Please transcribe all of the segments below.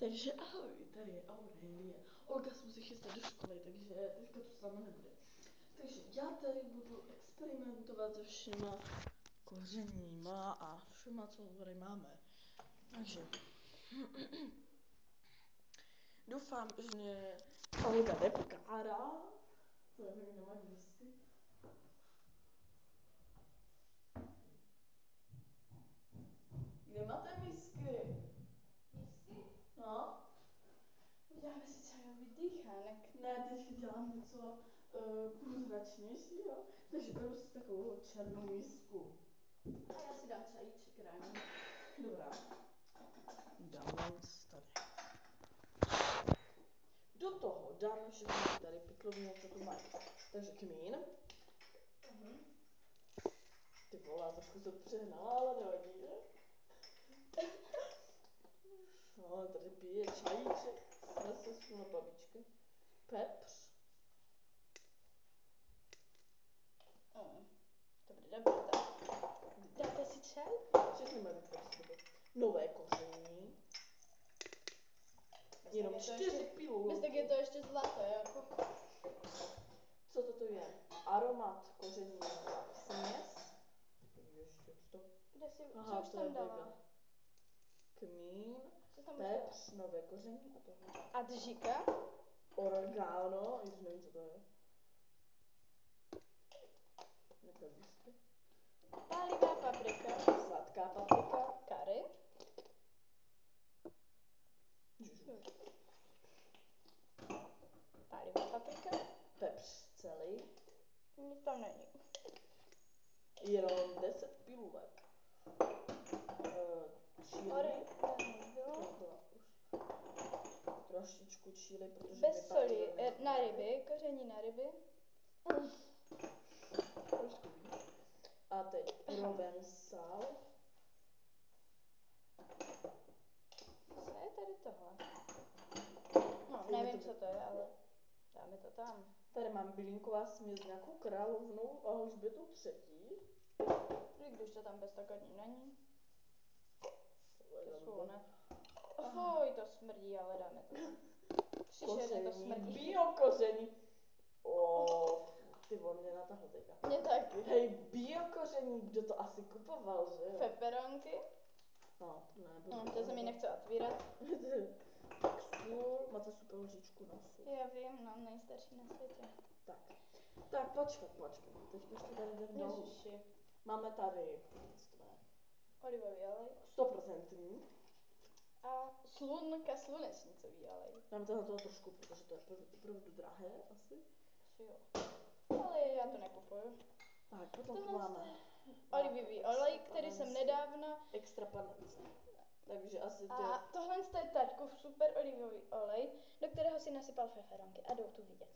Takže ahoj, tady je Aurelie. Olga se musí chystat do školy, takže teďka to s náma nebude. Takže já tady budu experimentovat se všema kořeníma a všema, co tady máme. Takže doufám, že Olga nepokárá. To je tak nemá misky. Kde máte misky? Misky? No? Děláme si čajový dýchánek. Ne, teď dělám něco průzračnějšího, takže beru si takovou černou misku. A já si dám čajíček ráno. Dobrá. Dám tady. Do toho dáme všechny tady pikloviny, co tu mají. Takže kmín. Ty vole, trošku to přehnala, ale nevadí, že? No, tady pije čajíček. Zase na babičky. Pepř. To bude dobré, tak. Dáte si čaj? Všechny mají vypěstovat. Nové koření. Jenom 4 pilulky. Dnes tak je to ještě zlaté, jako. Co toto je? Aromat koření směs. Ještě to. Kde si, Aha, co už to je tam dala? vega. Kmín, Co tam pepř, nové koření a tohle. Adžika? Oregano, už nevím, co to je. Neprovíste. Pálivá paprika. Sladká paprika. Curry. Pálivá paprika. Pepř celý. Nic tam není. Jenom 10 pilulek. Chili. Trošičku chili, protože bez soli, na ryby, koření na ryby. Trošku víc. A teď provensál. Co je tady tohle? No, nevím, co to je, ale dáme to tam. Tady mám bylinková směs, nějakou královnou a Alžbětu třetí. I když to tam bez tak ani není. To jsou ne. Fuj, to smrdí, ale dáme to tam. Příšerně to smrdí. Bio koření. Ty on mě natáhl teďka. Mě taky. Hej, bio koření, kdo to asi kupoval, že? Peperonky. No, to ne. No, to se mi nechce otvírat. Sůl, máte super lžičku na sůl. Já vím, no, nejstarší na světě. Tak, počkat. Teďka ještě tady jdem dolů. Ježiši. Máme tady, Olivový olej. 100%. A slunečnicový olej. Dáme to na toho trošku, protože to je opravdu drahé asi. Asi jo. Ale já to nekupuju. Tak, potom tu máme olivový olej, který jsem nedávno... Extra panenské. Takže asi to... A tohle je taťkův super olivový olej, do kterého si nasypal feferonky a jdou tu vidět.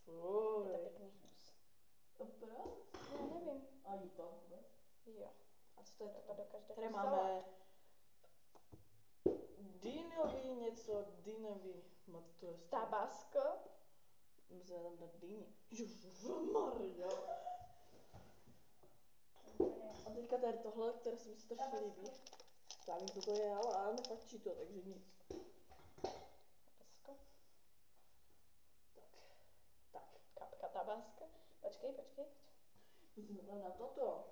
Fuj. Je to pěkný hnus. Opravdu? Já nevím. A jí to vůbec? Jo. A co to je To do každého tady máme dýnový, to je Tabasco. musíme tam dát dýni. Ježišmarja. A teďka tady tohle, které se mi strašně líbí. Tak, co to je, ale nefakčí to, takže nic. Tabasco. Tak. Kapka tabasco. Počkej. Musíme tam na toto.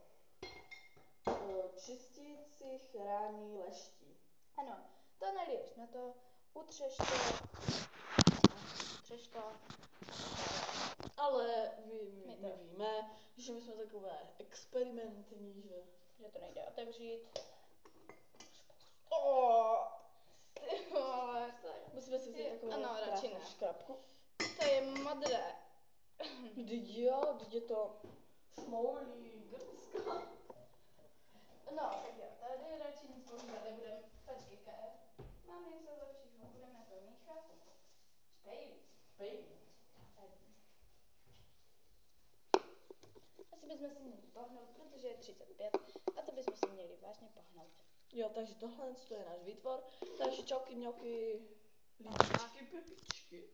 Čistící chrání leští. Ano, to neliješ na to, utřeš to. Ale my víme, že my jsme takové experimentní, že to nejde otevřít. Ty vole. Musíme si vzít takovou krásnou škrabku. To je modré. Vždyť je to šmoulí grska. No, tak jo, tady radši nic používat nebudeme. Počkej, Kaja. Mám něco lepšího, budeme to míchat. Špejlí. Asi bychom si měli pohnout, protože je 35 a to bychom si měli vážně pohnout. Jo, takže tohle je náš výtvor. Takže čauky, mňauky, líčky, pepičky.